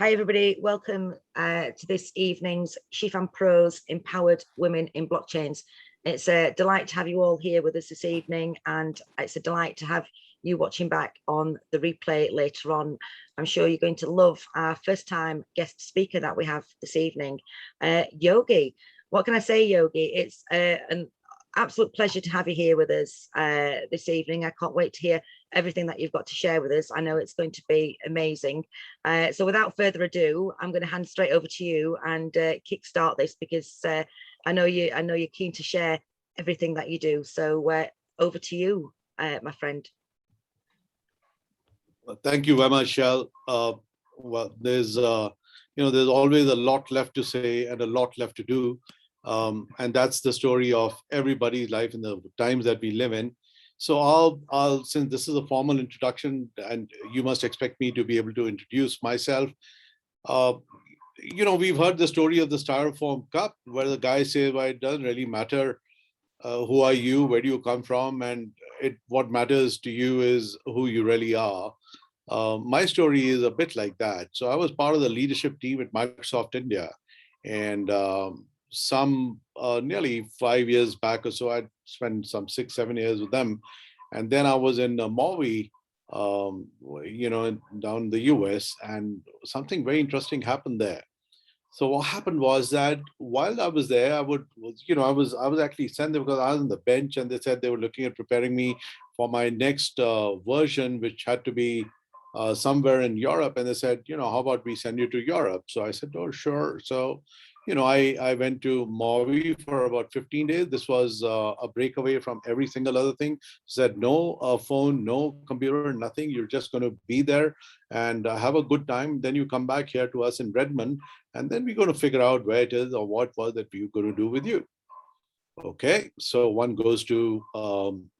Hi, everybody. Welcome to this evening's She Fan Pros Empowered Women in Blockchains. It's a delight to have you all here with us this evening, and it's a delight to have you watching back on the replay later on. I'm sure you're going to love our first time guest speaker that we have this evening, Yogi. What can I say, Yogi? It's an absolute pleasure to have you here with us this evening. I can't wait to hear everything that you've got to share with us. I know it's going to be amazing. So without further ado, I'm going to hand straight over to you and kickstart this, because I know you're keen to share everything that you do. So over to you, my friend. Thank you very much, Shell. Well, there's always a lot left to say and a lot left to do. And that's the story of everybody's life in the times that we live in. So I'll since this is a formal introduction, and you must expect me to be able to introduce myself. We've heard the story of the styrofoam cup, where the guy says, well, it doesn't really matter who are you, where do you come from, and what matters to you is who you really are. My story is a bit like that. So I was part of the leadership team at Microsoft India, and nearly 5 years back or so, I'd spent some 6-7 years with them. And then I was in Maui, down in the US, and something very interesting happened there. So what happened was that while I was there, I was actually sent there because I was on the bench, and they said they were looking at preparing me for my next version, which had to be somewhere in Europe. And they said, how about we send you to Europe? So I said, oh, sure. So, I went to Maui for about 15 days. This was a breakaway from every single other thing. Said no phone, no computer, nothing. You're just going to be there and have a good time. Then you come back here to us in Redmond, and then we're going to figure out where it is or what was that we're going to do with you. Okay, so one goes to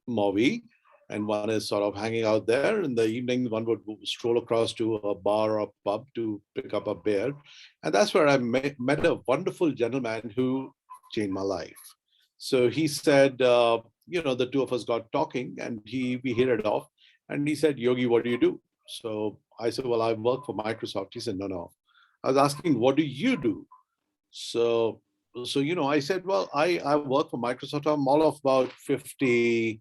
Maui, and one is sort of hanging out there. In the evening, one would stroll across to a bar or pub to pick up a beer. And that's where I met a wonderful gentleman who changed my life. So he said, the two of us got talking, and we hit it off. And he said, Yogi, what do you do? So I said, well, I work for Microsoft. He said, no. I was asking, what do you do? So I said, well, I work for Microsoft. I'm all of about 57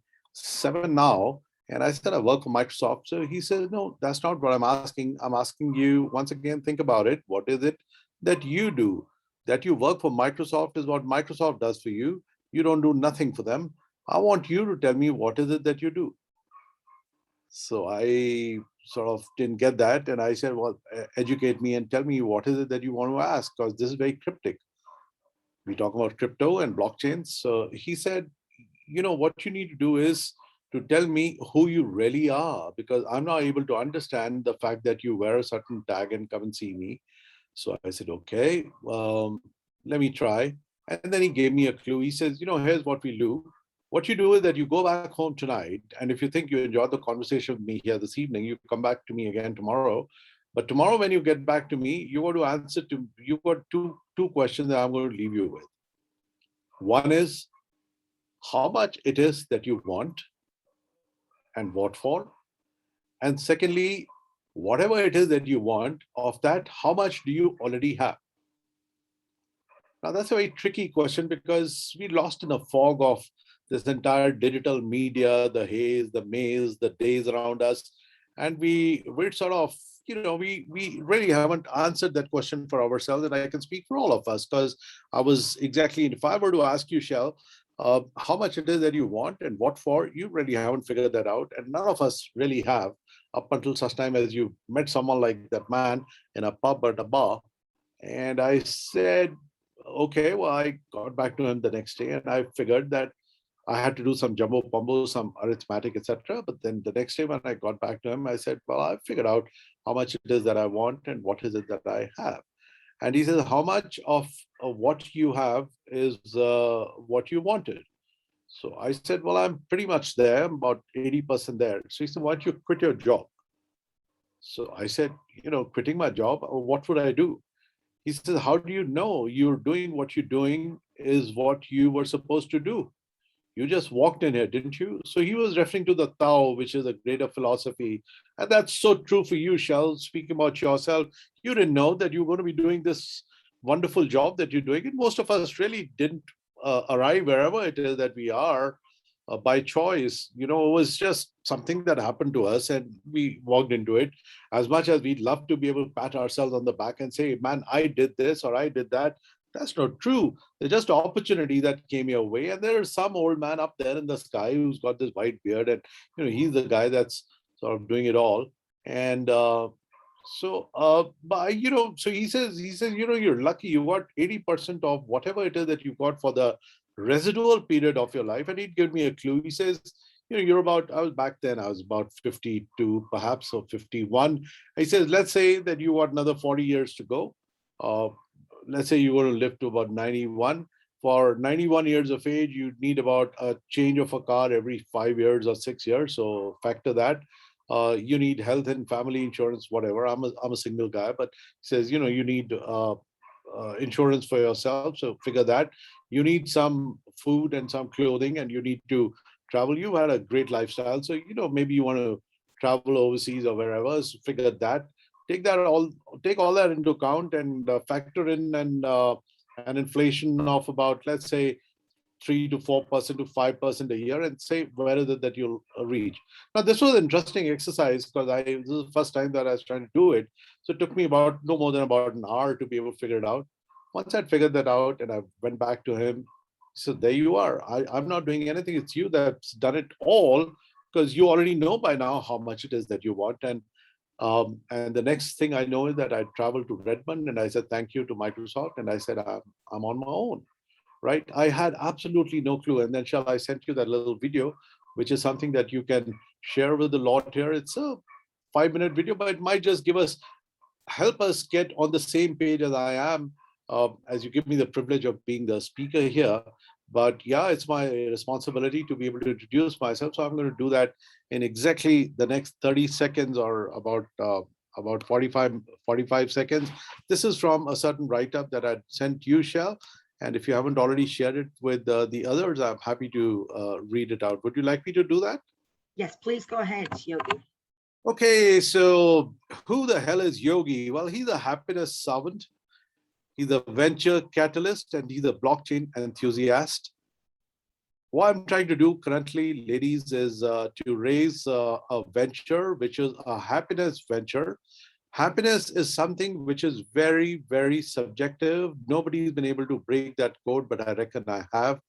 now. And I said, I work for Microsoft. So he said, no, that's not what I'm asking. I'm asking you, once again, think about it. What is it that you do? That you work for Microsoft is what Microsoft does for you. You don't do nothing for them. I want you to tell me, what is it that you do? So I sort of didn't get that. And I said, well, educate me and tell me, what is it that you want to ask? Because this is very cryptic. We talk about crypto and blockchains. So he said, what you need to do is to tell me who you really are, because I'm not able to understand the fact that you wear a certain tag and come and see me. So I said, okay, let me try. And then he gave me a clue. He says, here's what we do. What you do is that you go back home tonight, and if you think you enjoyed the conversation with me here this evening, you come back to me again tomorrow. But tomorrow, when you get back to me, you've got two questions that I'm going to leave you with. One is how much it is that you want and what for. And secondly, whatever it is that you want, of that, how much do you already have? Now, that's a very tricky question, because we're lost in a fog of this entire digital media, the haze, the maze, the days around us. And we're sort of, we really haven't answered that question for ourselves. And I can speak for all of us, because I was exactly, if I were to ask you, Shell, how much it is that you want and what for, you really haven't figured that out. And none of us really have, up until such time as you met someone like that man in a pub or a bar. And I said, okay, well, I got back to him the next day, and I figured that I had to do some jumbo pumbo, some arithmetic, etc. But then the next day when I got back to him, I said, well, I figured out how much it is that I want and what is it that I have. And he says, how much of what you have is what you wanted? So I said, well, I'm pretty much there, I'm about 80% there. So he said, why don't you quit your job? So I said, quitting my job, what would I do? He says, how do you know you're doing what you're doing is what you were supposed to do? You just walked in here, didn't you? So he was referring to the Tao, which is a greater philosophy. And that's so true for you, Shell. Speaking about yourself, you didn't know that you were going to be doing this wonderful job that you're doing. And most of us really didn't arrive wherever it is that we are by choice. You know, it was just something that happened to us and we walked into it. As much as we'd love to be able to pat ourselves on the back and say, man, I did this or I did that, that's not true. There's just opportunity that came your way. And there's some old man up there in the sky who's got this white beard, and he's the guy that's sort of doing it all. And but so he says, you're lucky you got 80% of whatever it is that you got for the residual period of your life. And he'd give me a clue. He says, you're about, I was back then, I was about 52, perhaps, or 51. He says, let's say that you got another 40 years to go. Let's say you want to live to about 91. For 91 years of age, you need about a change of a car every 5 years or 6 years. So factor that. You need health and family insurance, whatever. I'm a single guy, but says, you need insurance for yourself. So figure that. You need some food and some clothing, and you need to travel. You had a great lifestyle. So, maybe you want to travel overseas or wherever. So figure that. Take all that into account and factor in an inflation of about, let's say, 3 to 4% to 5% a year, and say where is it that you'll reach. Now, this was an interesting exercise because this is the first time that I was trying to do it. So it took me about no more than about an hour to be able to figure it out. Once I'd figured that out and I went back to him, so there you are. I'm not doing anything. It's you that's done it all, because you already know by now how much it is that you want. And the next thing I know is that I traveled to Redmond and I said thank you to Microsoft, and I said I'm on my own, right? I had absolutely no clue. And then shall I sent you that little video, which is something that you can share with the lot here. It's a 5-minute video, but it might just help us get on the same page as I am, as you give me the privilege of being the speaker here. But yeah, it's my responsibility to be able to introduce myself. So I'm going to do that in exactly the next 30 seconds, or about 45 seconds. This is from a certain write-up that I sent you, Shell. And if you haven't already shared it with the others, I'm happy to read it out. Would you like me to do that? Yes, please go ahead, Yogi. Okay, so who the hell is Yogi? Well, he's a happiness savant. He's a venture catalyst, and he's a blockchain enthusiast. What I'm trying to do currently, ladies, is to raise a venture, which is a happiness venture. Happiness is something which is very, very subjective. Nobody's been able to break that code, but I reckon I have.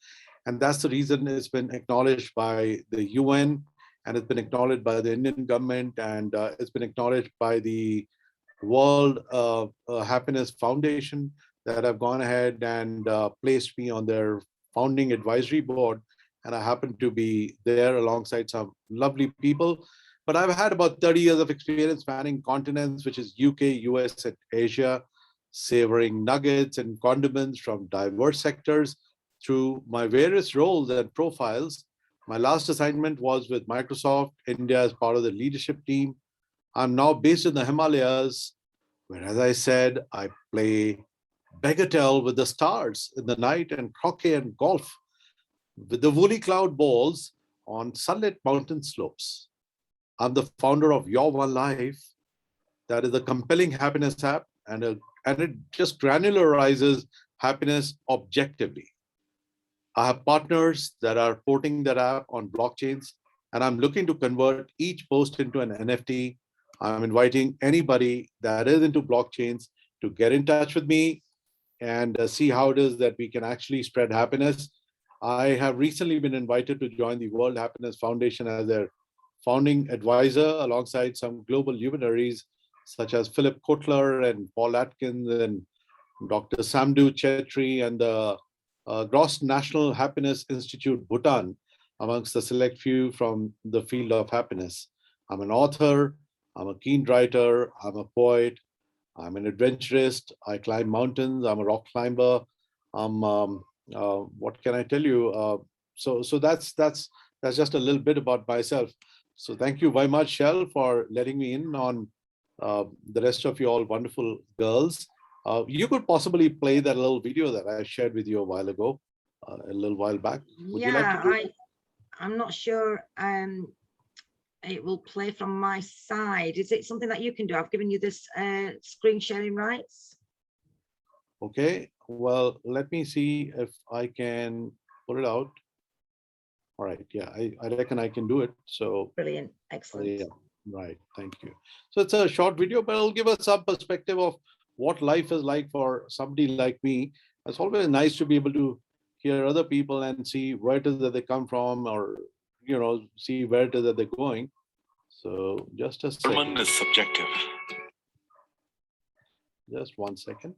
And that's the reason it's been acknowledged by the UN, and it's been acknowledged by the Indian government, and it's been acknowledged by the World Happiness Foundation, that have gone ahead and placed me on their founding advisory board. And I happen to be there alongside some lovely people. But I've had about 30 years of experience spanning continents, which is UK, US, and Asia, savoring nuggets and condiments from diverse sectors through my various roles and profiles. My last assignment was with Microsoft India as part of the leadership team. I'm now based in the Himalayas, where, as I said, I play bagatelle with the stars in the night and croquet and golf with the woolly cloud balls on sunlit mountain slopes. I'm the founder of YourOneLife, that is a compelling happiness app, and it just granularizes happiness objectively. I have partners that are porting that app on blockchains, and I'm looking to convert each post into an NFT. I'm inviting anybody that is into blockchains to get in touch with me and see how it is that we can actually spread happiness. I have recently been invited to join the World Happiness Foundation as their founding advisor, alongside some global luminaries such as Philip Kotler and Paul Atkins and Dr. Saamdu Chetri, and the Gross National Happiness Institute, Bhutan, amongst the select few from the field of happiness. I'm an author, I'm a keen writer, I'm a poet, I'm an adventurist, I climb mountains, I'm a rock climber. What can I tell you? So that's just a little bit about myself. So thank you very much, Shell, for letting me in on the rest of you all wonderful girls. You could possibly play that little video that I shared with you a while ago. a little while back. Would you like to do it? I'm not sure it will play from my side. Is it something that you can do? I've given you this screen sharing rights. Okay, well, let me see if I can put it out. All right, yeah, I reckon I can do it. So Brilliant, excellent. yeah, right, thank you. So it's a short video, but it'll give us some perspective of what life is like for somebody like me. It's always nice to be able to hear other people and see where it is that they come from, or see where it is that they're going. So just a second. Sermon is subjective. Just 1 second.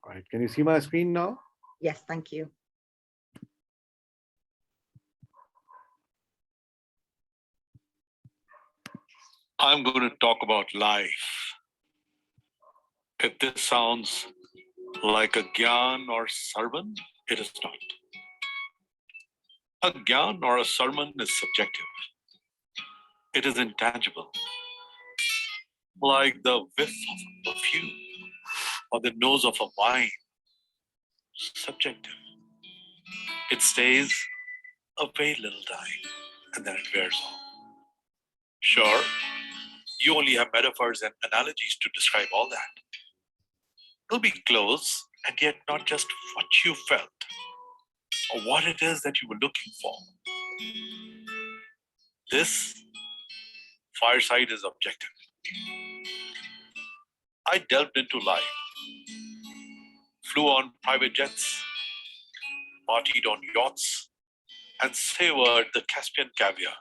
All right, can you see my screen now? Yes, thank you. I'm going to talk about life. If this sounds like a gyan or sermon, it is not. A gyan or a sermon is subjective. It is intangible, like the whiff of a perfume or the nose of a wine. Subjective. It stays a very little time and then it wears off. Sure, you only have metaphors and analogies to describe all that. It'll be close and yet not just what you felt or what it is that you were looking for. This fireside is objective. I delved into life, flew on private jets, partied on yachts, and savored the Caspian caviar.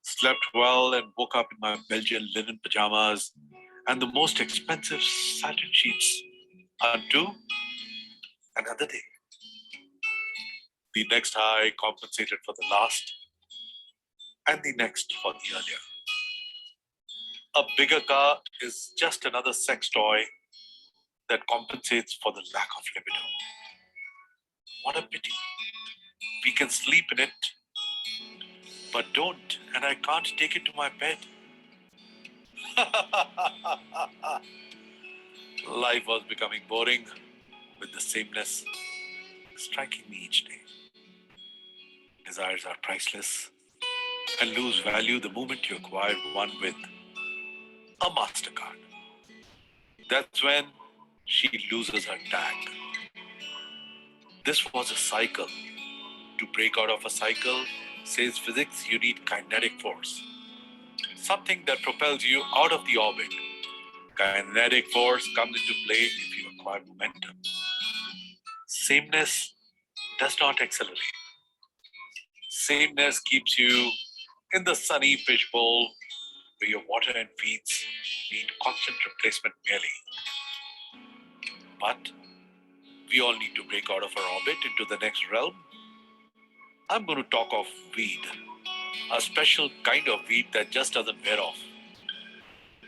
Slept well and woke up in my Belgian linen pajamas and the most expensive satin sheets unto another day. The next high compensated for the last, and the next for the earlier. A bigger car is just another sex toy that compensates for the lack of libido. What a pity. We can sleep in it, but don't, and I can't take it to my bed. Life was becoming boring, with the sameness striking me each day. Desires are priceless and lose value the moment you acquire one with a MasterCard. That's when she loses her tag. This was a cycle. To break out of a cycle, says physics, you need kinetic force. Something that propels you out of the orbit. Kinetic force comes into play if you acquire momentum. Sameness does not accelerate. Sameness keeps you in the sunny fishbowl where your water and feeds need constant replacement merely. But we all need to break out of our orbit into the next realm. I'm going to talk of weed, a special kind of weed that just doesn't wear off.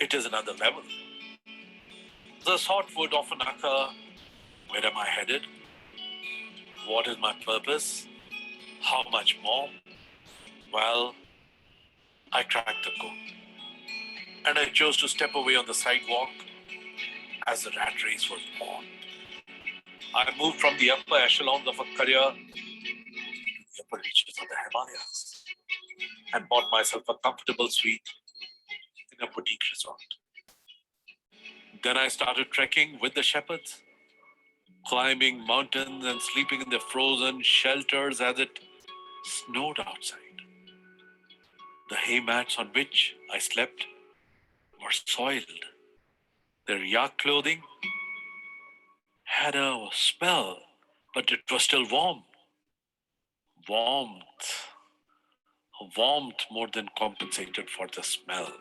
It is another level. The thought would often occur, where am I headed? What is my purpose? How much more? Well, I cracked the code. And I chose to step away on the sidewalk as the rat race was on. I moved from the upper echelons of a career to the upper reaches of the Himalayas and bought myself a comfortable suite in a boutique resort. Then I started trekking with the shepherds, climbing mountains and sleeping in the frozen shelters as it snowed outside. The hay mats on which I slept were soiled. Their yak clothing had a smell, but it was still warm. Warmth more than compensated for the smell.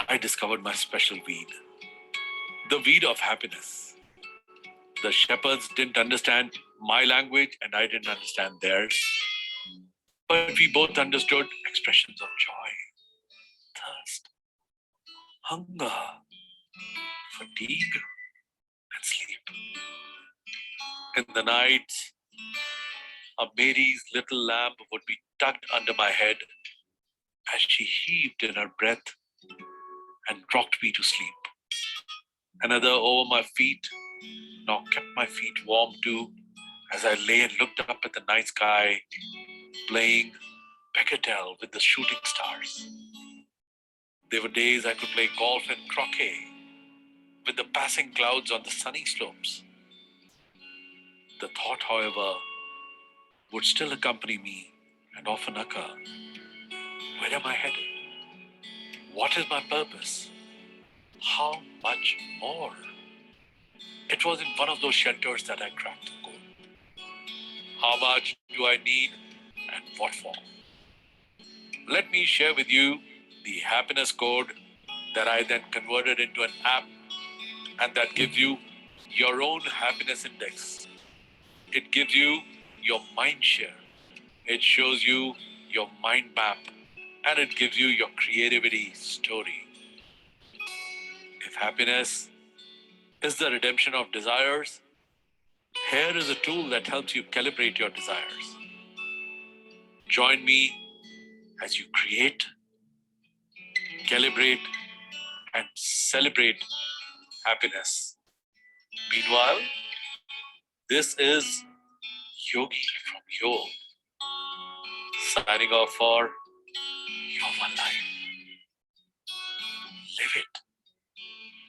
I discovered my special weed, the weed of happiness. The shepherds didn't understand my language and I didn't understand theirs. But we both understood expressions of joy, thirst, hunger, fatigue, and sleep. In the nights, a Mary's little lamp would be tucked under my head as she heaved in her breath and rocked me to sleep. Another over my feet, now kept my feet warm too, as I lay and looked up at the night sky, playing bagatelle with the shooting stars. There were days I could play golf and croquet with the passing clouds on the sunny slopes. The thought, however, would still accompany me and often occur. Where am I headed? What is my purpose? How much more? It was in one of those shelters that I cracked the code. How much do I need and what for? Let me share with you the happiness code that I then converted into an app, and that gives you your own happiness index. It gives you your mind share. It shows you your mind map, and it gives you your creativity story. If happiness is the redemption of desires, here is a tool that helps you calibrate your desires. Join me as you create, calibrate, and celebrate happiness. Meanwhile, this is Yogi from Yo, signing off for Your One Life. Live it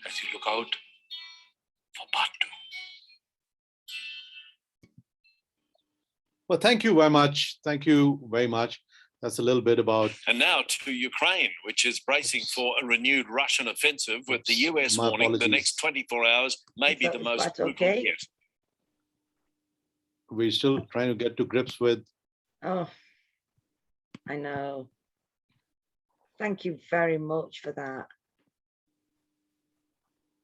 as you look out for part 2. Well, thank you very much. Thank you very much. That's a little bit about. And now to Ukraine, which is bracing for a renewed Russian offensive, with the US My warning apologies. the next 24 hours may be the most brutal okay? yet. We're still trying to get to grips with. Oh, I know. Thank you very much for that.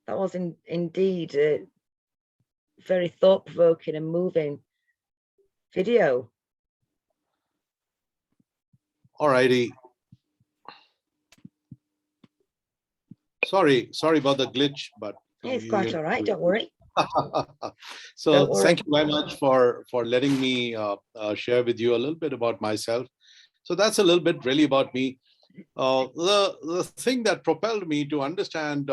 That was indeed a very thought-provoking and moving video. All righty. Sorry about the glitch, but It's quite all right, don't worry. So Don't worry. thank you very much for letting me share with you a little bit about myself. So that's a little bit really about me. The thing that propelled me to understand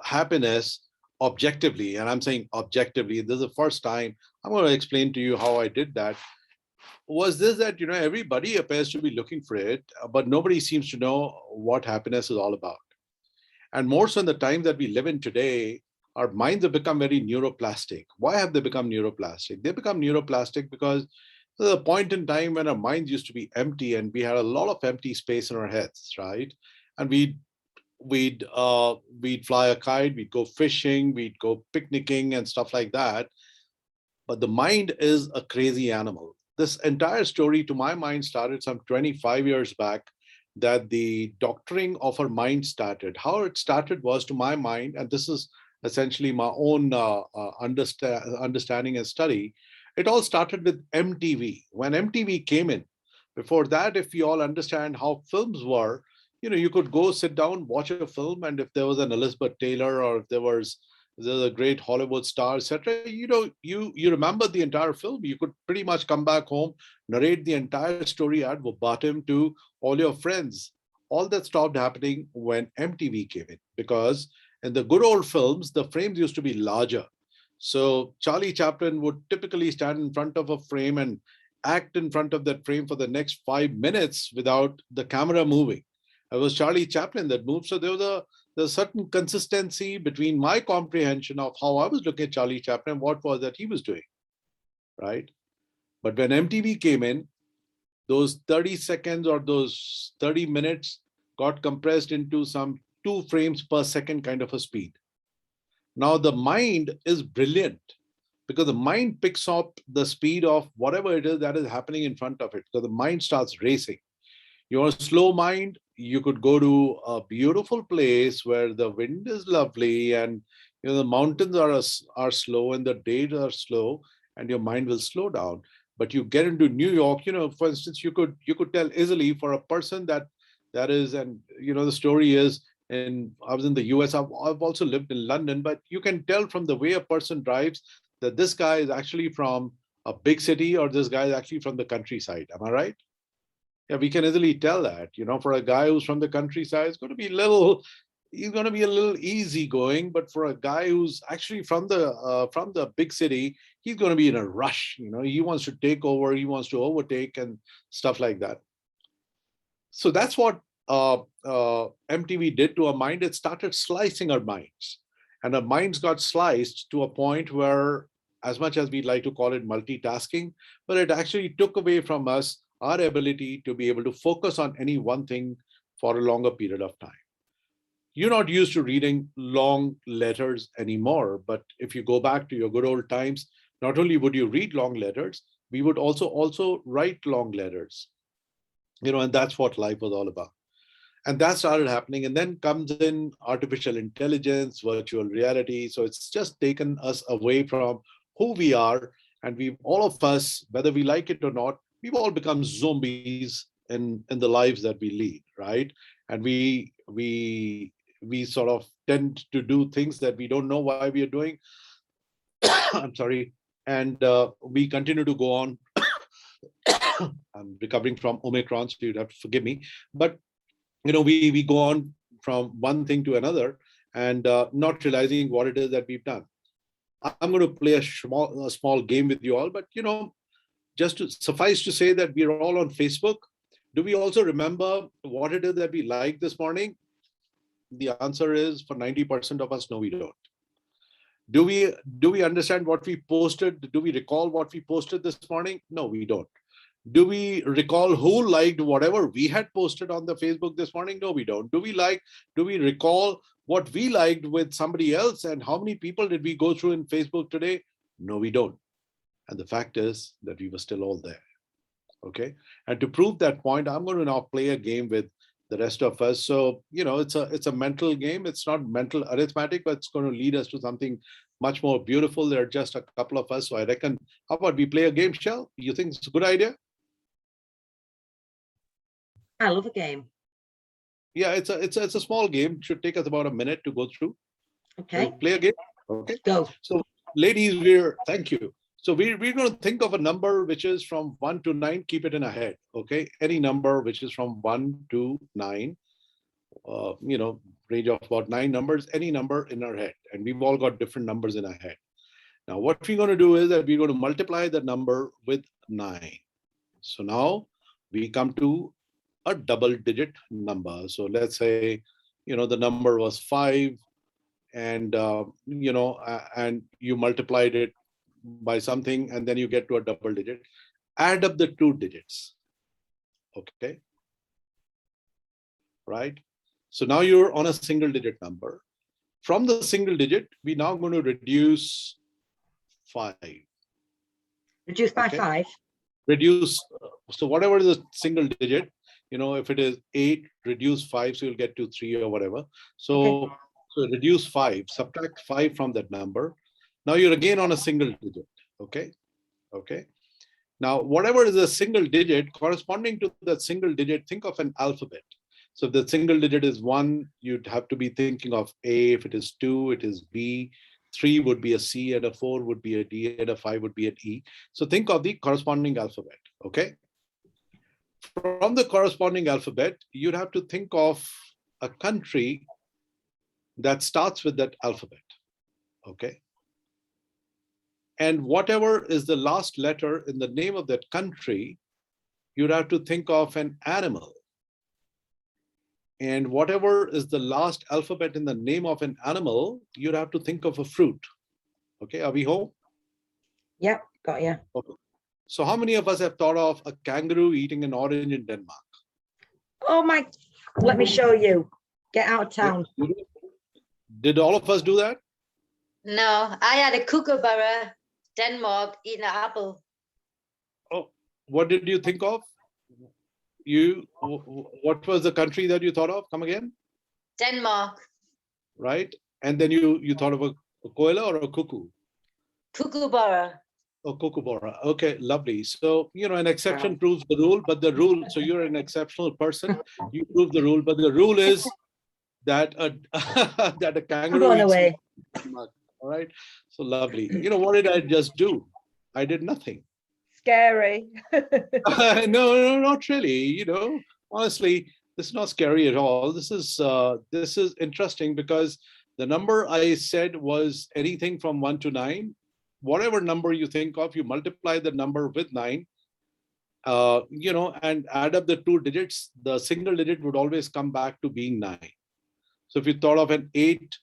happiness objectively, and I'm saying objectively, this is the first time I'm going to explain to you how I did that, was this: that everybody appears to be looking for it, but nobody seems to know what happiness is all about. And more so in the time that we live in today, our minds have become very neuroplastic. Why have they become neuroplastic? They become neuroplastic because there's a point in time when our minds used to be empty, and we had a lot of empty space in our heads, right? And we'd fly a kite, we'd go fishing, we'd go picnicking and stuff like that. But the mind is a crazy animal. This entire story, to my mind, started some 25 years back, that the doctoring of our mind started. How it started was, to my mind, and this is essentially my own understanding and study, it all started with MTV. When MTV came in, before that, if you all understand how films were, you could go sit down, watch a film, and if there was an Elizabeth Taylor, or if there was a great Hollywood star, etc., you remember the entire film. You could pretty much come back home, narrate the entire story ad verbatim to all your friends. All that stopped happening when MTV came in, because in the good old films, the frames used to be larger. So Charlie Chaplin would typically stand in front of a frame and act in front of that frame for the next 5 minutes without the camera moving. It was Charlie Chaplin that moved. So there was a certain consistency between my comprehension of how I was looking at Charlie Chaplin and what was that he was doing, right? But when MTV came in, those 30 seconds or those 30 minutes got compressed into some 2 frames per second kind of a speed. Now the mind is brilliant, because the mind picks up the speed of whatever it is that is happening in front of it. So the mind starts racing. You want a slow mind, you could go to a beautiful place where the wind is lovely, and the mountains are slow and the days are slow, and your mind will slow down. But you get into New York, for instance, you could tell easily for a person that is, and the story is, I was in the US. I've also lived in London, but you can tell from the way a person drives that this guy is actually from a big city or this guy is actually from the countryside. Am I right? Yeah, we can easily tell that. For a guy who's from the countryside, it's going to be he's going to be a little easygoing, but for a guy who's actually from the big city, he's going to be in a rush. He wants to take over, he wants to overtake and stuff like that. So that's what MTV did to our mind. It started slicing our minds, and our minds got sliced to a point where, as much as we'd like to call it multitasking, but it actually took away from us our ability to be able to focus on any one thing for a longer period of time. You're not used to reading long letters anymore, but if you go back to your good old times, not only would you read long letters, we would also write long letters, and that's what life was all about. And that started happening. And then comes in artificial intelligence, virtual reality. So it's just taken us away from who we are. And all of us, whether we like it or not, we've all become zombies in the lives that we lead, right? And we sort of tend to do things that we don't know why we are doing. I'm sorry. And we continue to go on. I'm recovering from Omicron, so you'd have to forgive me. But we go on from one thing to another and not realizing what it is that we've done. I'm going to play a small game with you all, but just to suffice to say that we're all on Facebook. Do we also remember what it is that we liked this morning? The answer is, for 90% of us, no, we don't. Do we understand what we posted? Do we recall what we posted this morning? No, we don't. Do we recall who liked whatever we had posted on the Facebook this morning? No, we don't. Do we recall what we liked with somebody else and how many people did we go through in Facebook today? No, we don't. And the fact is that we were still all there. Okay. And to prove that point, I'm going to now play a game with the rest of us. So, it's a mental game. It's not mental arithmetic, but it's going to lead us to something much more beautiful. There are just a couple of us. So I reckon, how about we play a game, Shell? You think it's a good idea? I love a game. Yeah, it's a small game. It should take us about a minute to go through. Okay. So play a game. Okay. Go. So, ladies, thank you. So we're going to think of a number which is from 1 to 9. Keep it in our head. Okay. Any number which is from 1 to 9. Range of about 9 numbers. Any number in our head, and we've all got different numbers in our head. Now, what we're going to do is that we're going to multiply the number with 9. So now we come to a double-digit number. So let's say, the number was 5, and and you multiplied it by something, and then you get to a double digit. Add up the 2 digits. Okay. Right. So now you're on a single-digit number. From the single digit, we're now going to reduce 5. Reduce by 5. Reduce. So whatever is a single digit, if it is 8, reduce 5, so you'll get to 3 or whatever. So, okay. So reduce 5, subtract 5 from that number. Now you're again on a single digit. Okay. Okay. Now, whatever is a single digit, corresponding to that single digit, think of an alphabet. So if the single digit is 1, you'd have to be thinking of A. If it is 2, it is B. 3 would be a C, and a 4 would be a D, and a 5 would be an E. So think of the corresponding alphabet. Okay. From the corresponding alphabet, you'd have to think of a country that starts with that alphabet. Okay. And whatever is the last letter in the name of that country, you'd have to think of an animal. And whatever is the last alphabet in the name of an animal, you'd have to think of a fruit. Okay, are we home? Yeah, got you. Okay. So how many of us have thought of a kangaroo eating an orange in Denmark? Oh my, let me show you. Get out of town. Did all of us do that? No, I had a kookaburra, Denmark, eating an apple. Oh, what did you think of? What was the country that you thought of? Come again? Denmark. Right. And then you thought of a koala or a cuckoo? Kookaburra. Oh, kookaburra. Okay, lovely. So, an exception proves the rule, but the rule, so you're an exceptional person. You prove the rule, but the rule is that a that a I'm kangaroo going eats away. stomach. All right, so lovely. You know what did I just do? I did nothing. Scary. No, no, not really. You know, honestly, this is not scary at all. This is interesting because the number I said was anything from 1 to 9. Whatever number you think of, you multiply the number with 9, you know, and add up the two digits. The single digit would always come back to being 9. So if you thought of an 8,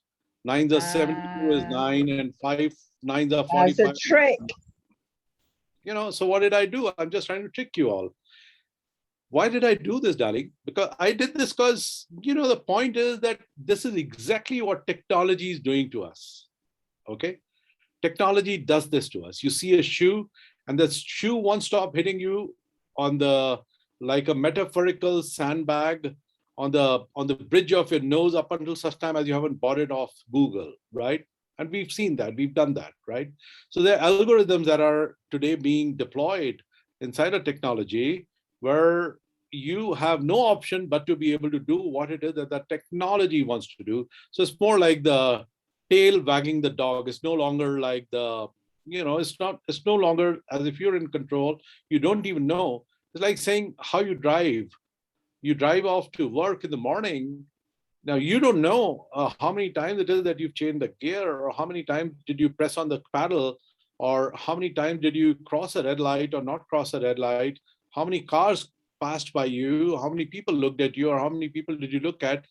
9s are 72 is 9, and 5 9s are That's a 45. trick. You know, so what did I do? I'm just trying to trick you all. Why did I do this, darling? Because I did this because, you know, the point is that this is exactly what technology is doing to us. Okay? Technology does this to us. You see a shoe, and the shoe won't stop hitting you on the, like a metaphorical sandbag on the bridge of your nose up until such time as you haven't bought it off Google, right? And we've seen that, we've done that, right? So there are algorithms that are today being deployed inside of technology where you have no option but to be able to do what it is that the technology wants to do. So it's more like the tail wagging the dog. It's no longer like the, you know, it's no longer as if you're in control. You don't even know. It's like saying how you drive. You drive off to work in the morning. Now you don't know how many times it is that you've changed the gear, or how many times did you press on the pedal, or how many times did you cross a red light or not cross a red light, how many cars passed by you, how many people looked at you, or how many people did you look at.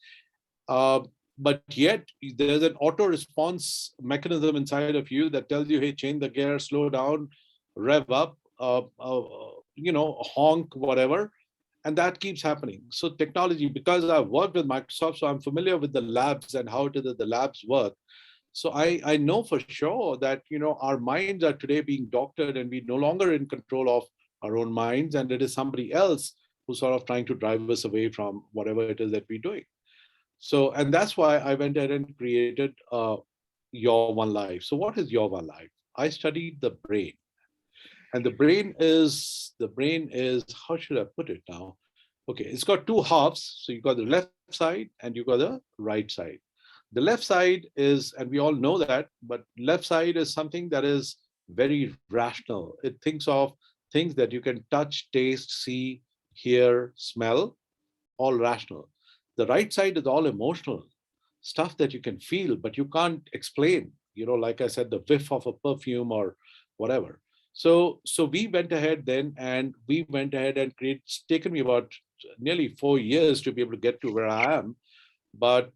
But yet there's an auto response mechanism inside of you that tells you, hey, change the gear, slow down, rev up, you know, honk, whatever. And that keeps happening. So technology, because I've worked with Microsoft, so I'm familiar with the labs and how it is that the labs work. So I know for sure that, you know, our minds are today being doctored, and we're no longer in control of our own minds, and it is somebody else who's sort of trying to drive us away from whatever it is that we're doing. So, and that's why I went ahead and created YourOneLife. So what is YourOneLife? I studied the brain. And the brain is, how should I put it now? Okay, it's got two halves. So you've got the left side and you've got the right side. The left side is, and we all know that, but left side is something that is very rational. It thinks of things that you can touch, taste, see, hear, smell, all rational. The right side is all emotional, stuff that you can feel, but you can't explain. You know, like I said, the whiff of a perfume or whatever. So we went ahead then, and we went ahead and created. It's taken me about nearly 4 years to be able to get to where I am. But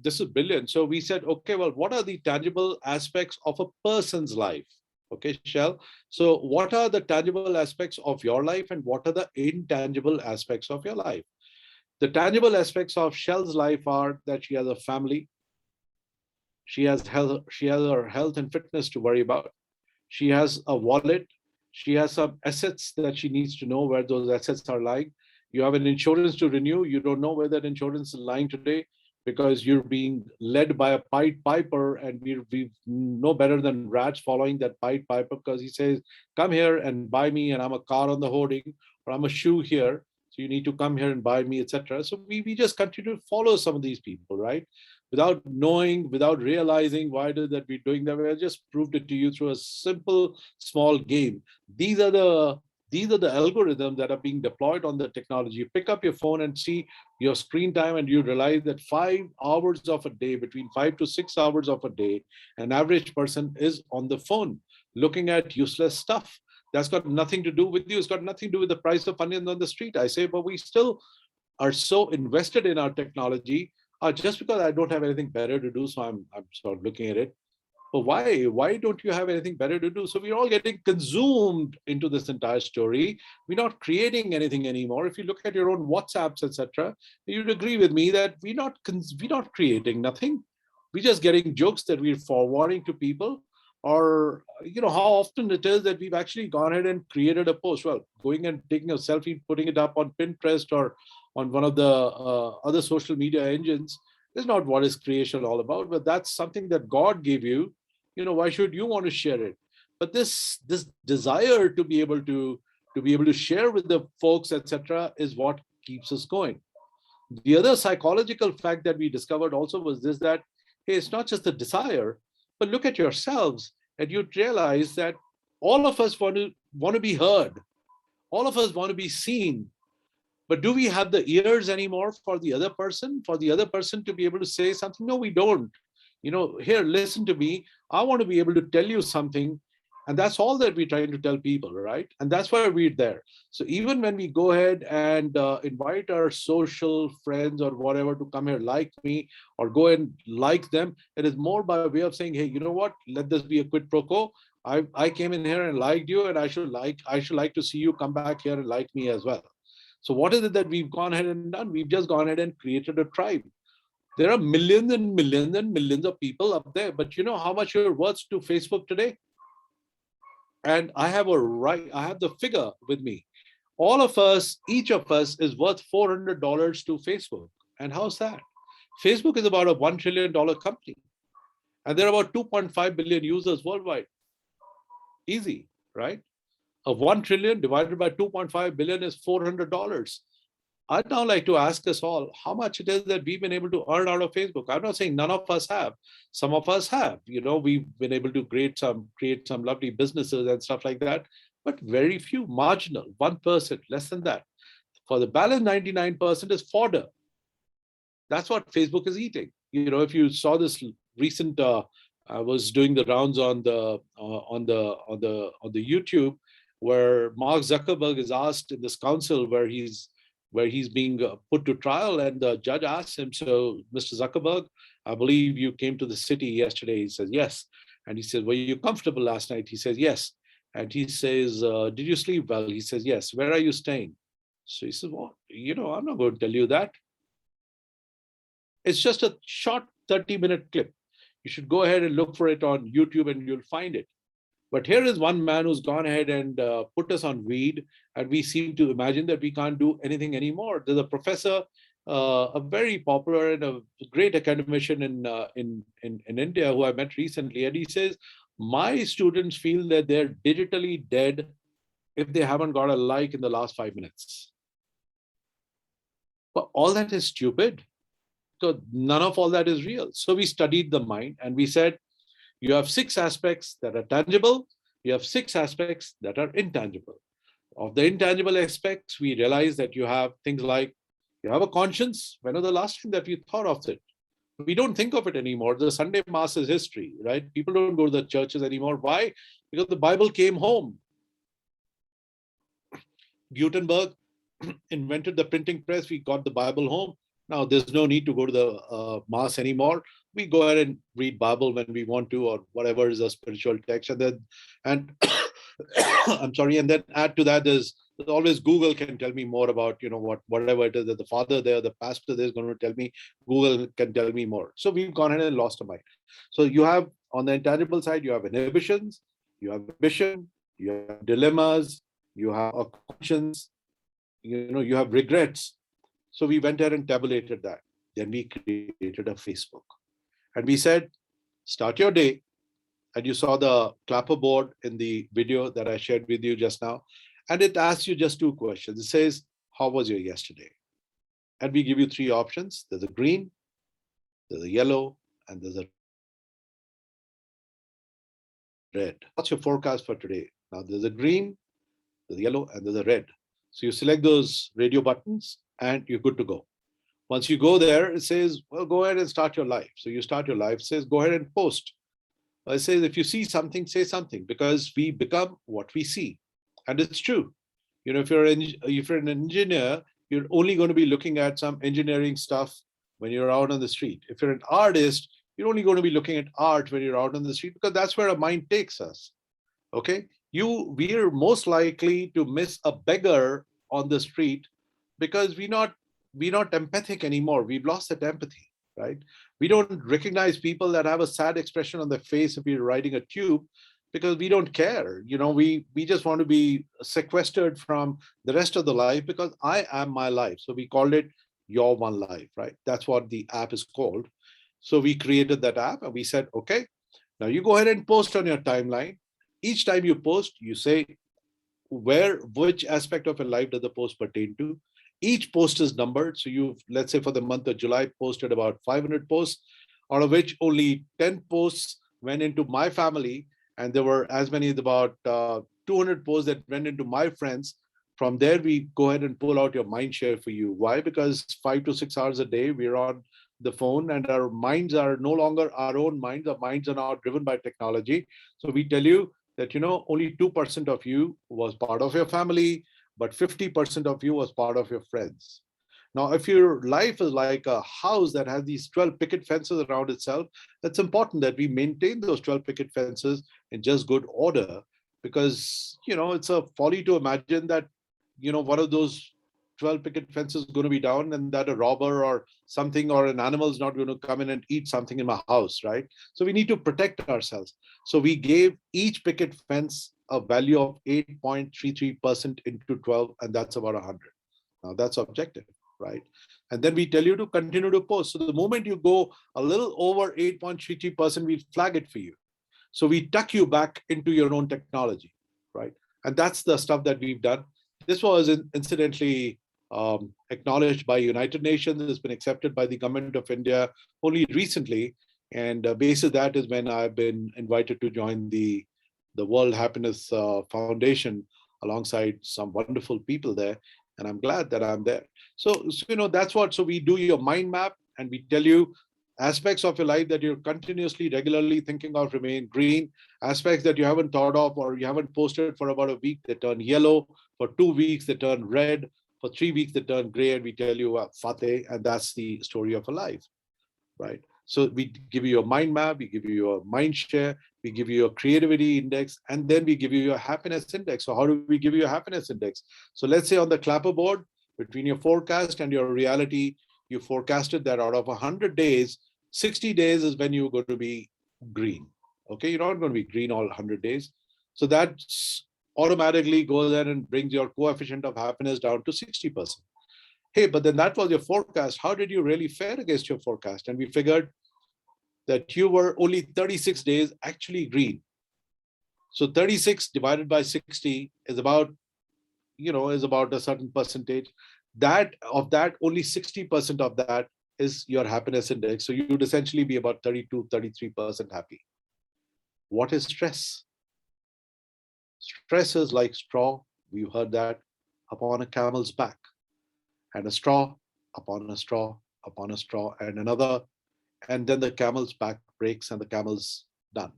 this is brilliant. So we said, okay, well, what are the tangible aspects of a person's life? Okay, Shell. So what are the tangible aspects of your life, and what are the intangible aspects of your life? The tangible aspects of Shell's life are that she has a family, she has her health and fitness to worry about. She has a wallet. She has some assets that she needs to know where those assets are lying. You have an insurance to renew. You don't know where that insurance is lying today because you're being led by a Pied Piper, and we know better than rats following that Pied Piper because he says, come here and buy me, and I'm a car on the hoarding, or I'm a shoe here. So you need to come here and buy me, etc. So we just continue to follow some of these people, right? Without knowing, without realizing why it is that we're doing that. I just proved it to you through a simple, small game. These are the algorithms that are being deployed on the technology. You pick up your phone and see your screen time, and you realize that 5 hours of a day, between 5 to 6 hours of a day, an average person is on the phone looking at useless stuff. That's got nothing to do with you. It's got nothing to do with the price of onions on the street. I say, but we still are so invested in our technology. Just because I don't have anything better to do, so I'm sort of looking at it. But why? Why don't you have anything better to do? So we're all getting consumed into this entire story. We're not creating anything anymore. If you look at your own WhatsApps, etc., you'd agree with me that we're not creating nothing. We're just getting jokes that we're forwarding to people. Or, you know, how often it is that we've actually gone ahead and created a post. Well, going and taking a selfie, putting it up on Pinterest or on one of the other social media engines is not what is creation all about. But that's something that God gave you. You know, why should you want to share it? But this desire to be able to share with the folks, etc., is what keeps us going. The other psychological fact that we discovered also was this, that, hey, it's not just the desire, but look at yourselves and you realize that all of us want to be heard. All of us want to be seen. But do we have the ears anymore for the other person to be able to say something? No, we don't. Here, listen to me. I want to be able to tell you something. And that's all that we're trying to tell people, right? And that's why we're there. So even when we go ahead and invite our social friends or whatever to come here, like me, or go and like them, it is more by way of saying, hey, you know what? Let this be a quid pro quo. I came in here and liked you, and I should like to see you come back here and like me as well. So what is it that we've gone ahead and done? We've just gone ahead and created a tribe. There are millions and millions and millions of people up there, but you know how much you're worth to Facebook today? And I have the figure with me. All of us, each of us is worth $400 to Facebook. And how's that? Facebook is about a $1 trillion company. And there are about 2.5 billion users worldwide. Easy, right? A 1 trillion divided by 2.5 billion is $400. I'd now like to ask us all how much it is that we've been able to earn out of Facebook. I'm not saying none of us have. Some of us have. We've been able to create some lovely businesses and stuff like that, but very few, marginal, 1%, less than that. For the balance, 99% is fodder. That's what Facebook is eating. If you saw this recent, I was doing the rounds on the YouTube, where Mark Zuckerberg is asked in this council where he's being put to trial, and the judge asked him, so Mr. Zuckerberg, I believe you came to the city yesterday. He says, yes. And he says, were you comfortable last night? He says, yes. And he says, did you sleep well? He says, yes. Where are you staying? So he says, well, I'm not going to tell you that. It's just a short 30-minute clip. You should go ahead and look for it on YouTube and you'll find it. But here is one man who's gone ahead and put us on weed, and we seem to imagine that we can't do anything anymore. There's a professor, a very popular and a great academician in India who I met recently, and he says, my students feel that they're digitally dead if they haven't got a like in the last 5 minutes. But all that is stupid. So none of all that is real. So we studied the mind and we said, you have 6 aspects that are tangible. You have 6 aspects that are intangible. Of the intangible aspects, we realize that you have things like, you have a conscience. When was the last time that you thought of it? We don't think of it anymore. The Sunday Mass is history, right? People don't go to the churches anymore. Why? Because the Bible came home. Gutenberg invented the printing press. We got the Bible home. Now there's no need to go to the Mass anymore. We go ahead and read Bible when we want to, or whatever is a spiritual text. And I'm sorry, and then add to that, there's always Google can tell me more about, whatever it is that the father there, the pastor there is going to tell me. Google can tell me more. So we've gone ahead and lost our mind. So you have, on the intangible side, you have inhibitions, you have ambition, you have dilemmas, you have a conscience, you have regrets. So we went ahead and tabulated that. Then we created a Facebook. And we said, start your day. And you saw the clapper board in the video that I shared with you just now. And it asks you just 2 questions. It says, how was your yesterday? And we give you 3 options. There's a green, there's a yellow, and there's a red. What's your forecast for today? Now there's a green, there's a yellow, and there's a red. So you select those radio buttons and you're good to go. Once you go there, it says, well, go ahead and start your life. So you start your life. It says, go ahead and post. It says, if you see something, say something, because we become what we see. And it's true. If you're an engineer, you're only going to be looking at some engineering stuff when you're out on the street. If you're an artist, you're only going to be looking at art when you're out on the street, because that's where our mind takes us. Okay? We are most likely to miss a beggar on the street because we're not empathic anymore. We've lost that empathy, right? We don't recognize people that have a sad expression on their face if we're riding a tube, because we don't care. We just want to be sequestered from the rest of the life, because I am my life. So we called it YourOneLife, right? That's what the app is called. So we created that app and we said, okay, now you go ahead and post on your timeline. Each time you post, you say which aspect of your life does the post pertain to. Each post is numbered. So you, let's say for the month of July, posted about 500 posts, out of which only 10 posts went into my family. And there were as many as about 200 posts that went into my friends. From there, we go ahead and pull out your mind share for you. Why? Because 5 to 6 hours a day, we're on the phone and our minds are no longer our own minds. Our minds are now driven by technology. So we tell you that, only 2% of you was part of your family, but 50% of you was part of your friends. Now, if your life is like a house that has these 12 picket fences around itself, it's important that we maintain those 12 picket fences in just good order, because, it's a folly to imagine that, one of those 12 picket fences is going to be down and that a robber or something or an animal is not going to come in and eat something in my house, right? So we need to protect ourselves. So we gave each picket fence a value of 8.33% into 12, and that's about 100. Now that's objective, right? And then we tell you to continue to post. So the moment you go a little over 8.33%, we flag it for you. So we tuck you back into your own technology, right? And that's the stuff that we've done. This was incidentally acknowledged by United Nations. It's been accepted by the government of India only recently. And basis that is when I've been invited to join the World Happiness Foundation alongside some wonderful people there. And I'm glad that I'm there. So that's what, so we do your mind map and we tell you aspects of your life that you're continuously, regularly thinking of remain green, aspects that you haven't thought of or you haven't posted for about a week, they turn yellow, for 2 weeks, they turn red, for 3 weeks, they turn gray, and we tell you Fateh, and that's the story of a life, right? So we give you your mind map, we give you your mind share, we give you your creativity index, and then we give you your happiness index. So how do we give you a happiness index? So let's say on the clapperboard, between your forecast and your reality, you forecasted that out of 100 days, 60 days is when you're going to be green. Okay, you're not going to be green all 100 days. So that automatically goes in and brings your coefficient of happiness down to 60%. Hey, but then that was your forecast. How did you really fare against your forecast? And we figured that you were only 36 days actually green. So 36 divided by 60 is about, is about a certain percentage. That only 60% of that is your happiness index. So you would essentially be about 32, 33% happy. What is stress? Stress is like straw. We've heard that upon a camel's back. And a straw upon a straw upon a straw and another, and then the camel's back breaks and the camel's done.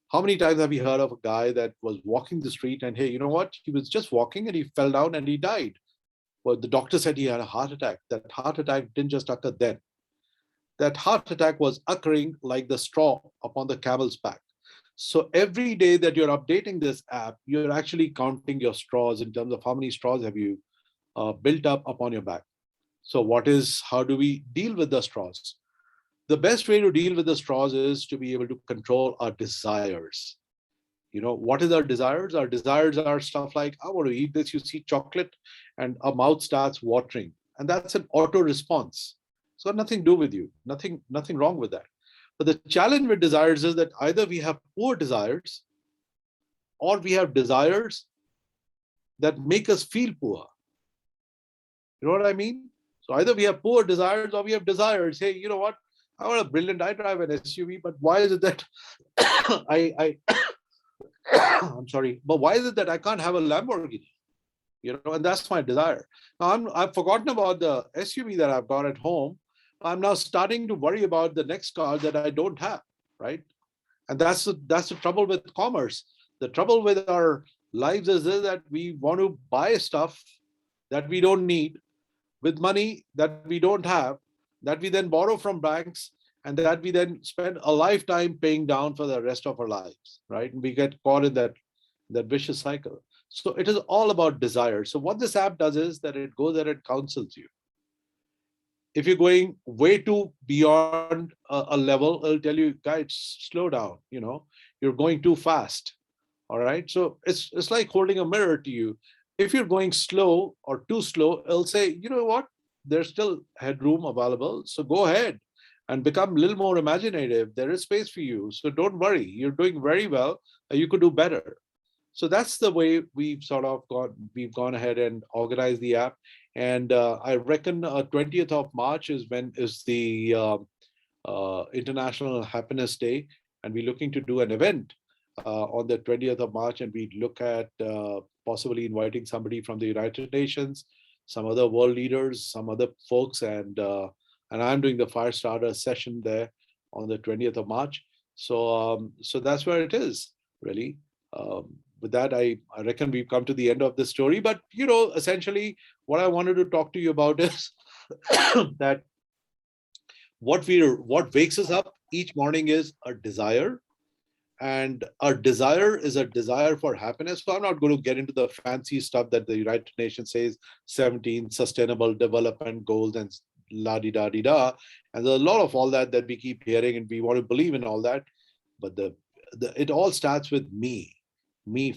How many times have you heard of a guy that was walking the street and, hey, you know what? He was just walking and he fell down and he died. Well, the doctor said he had a heart attack. That heart attack didn't just occur then. That heart attack was occurring like the straw upon the camel's back. So every day that you're updating this app, you're actually counting your straws in terms of how many straws have you built up upon your back. So how do we deal with the straws? The best way to deal with the straws is to be able to control our desires. What is our desires? Our desires are stuff like, I want to eat this. You see chocolate and our mouth starts watering. And that's an auto response. It's got nothing to do with you. Nothing wrong with that. But the challenge with desires is that either we have poor desires or we have desires that make us feel poor. You know what I mean? So either we have poor desires or we have desires. Hey, you know what? I want a brilliant, I drive an SUV, but why is it that I'm sorry, but why is it that I can't have a Lamborghini? And that's my desire. Now I've forgotten about the SUV that I've got at home. I'm now starting to worry about the next car that I don't have, right? And that's the trouble with commerce. The trouble with our lives is that we want to buy stuff that we don't need with money that we don't have, that we then borrow from banks, and that we then spend a lifetime paying down for the rest of our lives, right? And we get caught in that vicious cycle. So it is all about desire. So what this app does is that it goes there and counsels you. If you're going way too beyond a level, it'll tell you, guys, slow down, you're going too fast. All right. So it's like holding a mirror to you. If you're going slow or too slow, it'll say, you know what? There's still headroom available. So go ahead and become a little more imaginative. There is space for you. So don't worry. You're doing very well. You could do better. So that's the way we've gone ahead and organized the app. And I reckon 20th of March is the International Happiness Day, and we're looking to do an event on the 20th of March, and we look at possibly inviting somebody from the United Nations, some other world leaders, some other folks, and I'm doing the fire starter session there on the 20th of March. So that's where it is, really. With that, I reckon we've come to the end of the story. But essentially, what I wanted to talk to you about is that what wakes us up each morning is a desire, and our desire is a desire for happiness. So I'm not going to get into the fancy stuff that the United Nations says, 17 sustainable development goals and la-di-da-di-da. And there's a lot of all that we keep hearing, and we want to believe in all that. But it all starts with me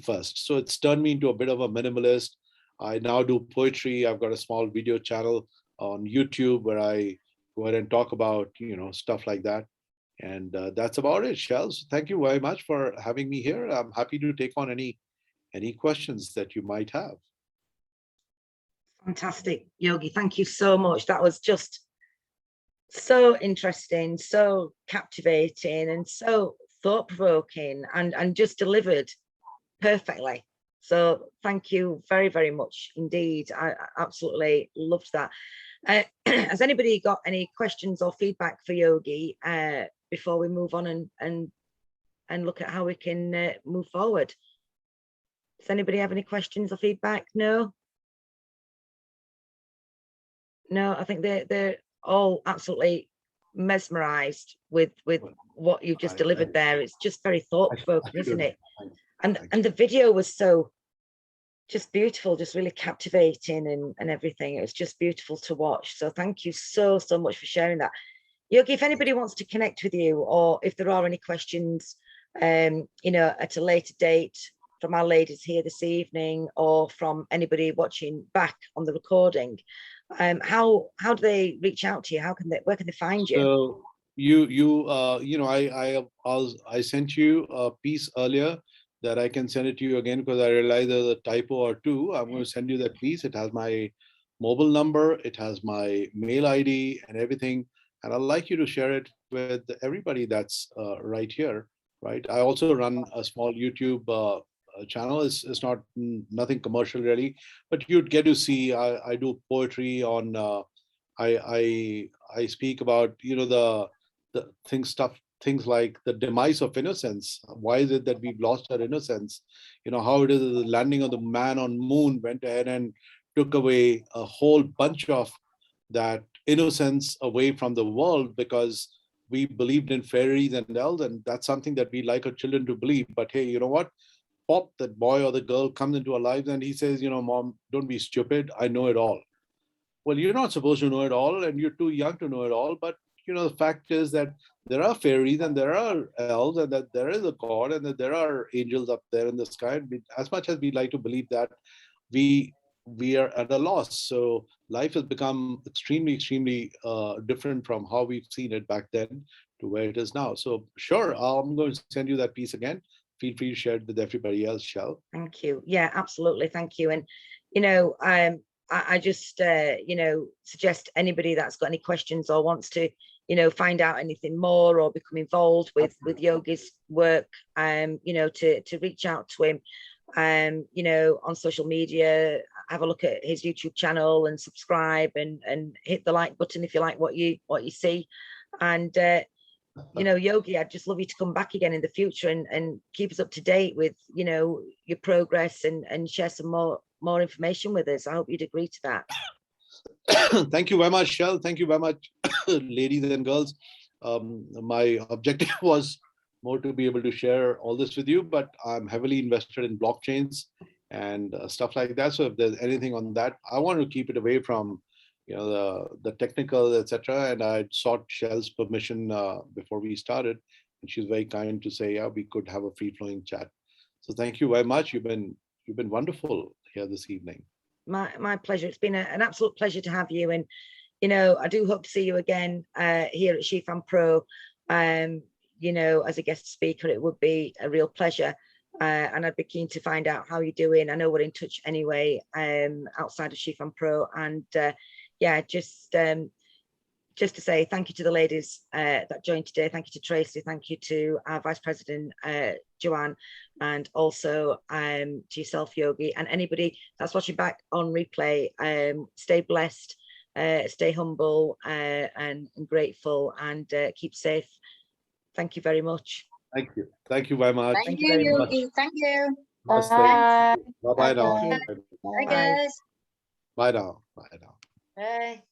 first. So it's turned me into a bit of a minimalist. I now do poetry. I've got a small video channel on YouTube where I go ahead and talk about, stuff like that. And that's about it, Shell. So thank you very much for having me here. I'm happy to take on any questions that you might have. Fantastic, Yogi. Thank you so much. That was just so interesting, so captivating, and so thought-provoking, and just delivered perfectly. So thank you very, very much indeed. I absolutely loved that. Has anybody got any questions or feedback for Yogi before we move on and look at how we can move forward? Does anybody have any questions or feedback? No, I think they're all absolutely mesmerized with what you've just delivered there. It's just very thought-provoking, isn't it? And the video was so just beautiful, just really captivating and everything. It was just beautiful to watch. So thank you so much for sharing that. Yogi, if anybody wants to connect with you, or if there are any questions, at a later date from our ladies here this evening, or from anybody watching back on the recording, how do they reach out to you? Where can they find you? So I sent you a piece earlier that I can send it to you again, because I realized there's a typo or two. I'm going to send you that piece. It has my mobile number, it has my mail ID and everything. And I'd like you to share it with everybody that's right here, right? I also run a small YouTube channel. It's not nothing commercial really, but you'd get to see, I do poetry on, I speak about, the things like the demise of innocence. Why is it that we've lost our innocence? How it is that the landing of the man on moon went ahead and took away a whole bunch of that innocence away from the world, because we believed in fairies and elves, and that's something that we like our children to believe. But hey, you know what? Pop, that boy or the girl, comes into our lives and he says, Mom, don't be stupid. I know it all. Well, you're not supposed to know it all, and you're too young to know it all. But the fact is that there are fairies and there are elves, and that there is a God, and that there are angels up there in the sky. And as much as we like to believe that, we are at a loss. So life has become extremely different from how we've seen it back then to where it is now. So sure, I'm going to send you that piece again. Feel free to share it with everybody else, Shell. Thank you. Yeah, absolutely. Thank you. And I just suggest anybody that's got any questions or wants to find out anything more or become involved with Yogi's work, to reach out to him, on social media. Have a look at his YouTube channel and subscribe and hit the like button if you like what you see. And Yogi, I'd just love you to come back again in the future and keep us up to date with your progress and share some more information with us. I hope you'd agree to that. Thank you very much, Shell. Thank you very much, ladies and girls. My objective was more to be able to share all this with you, but I'm heavily invested in blockchains and stuff like that. So if there's anything on that, I want to keep it away from the technical, etc. And I sought Shell's permission before we started, and she's very kind to say, yeah, we could have a free-flowing chat. So thank you very much. You've been wonderful here this evening. My pleasure. It's been an absolute pleasure to have you, and I do hope to see you again here at SheFan Pro. As a guest speaker. It would be a real pleasure. and I'd be keen to find out how you're doing. I know we're in touch anyway, outside of She Fan Pro, and yeah, just to say thank you to the ladies that joined today. Thank you to Tracy. Thank you to our Vice President, Joanne, and also to yourself, Yogi, and anybody that's watching back on replay. Stay blessed, stay humble, and grateful, and keep safe. Thank you very much. Thank you. Thank you very much. Thank you you, very much. Yogi. Thank you. Bye bye now. Thank you. Bye, guys. Bye now. Bye now. Bye.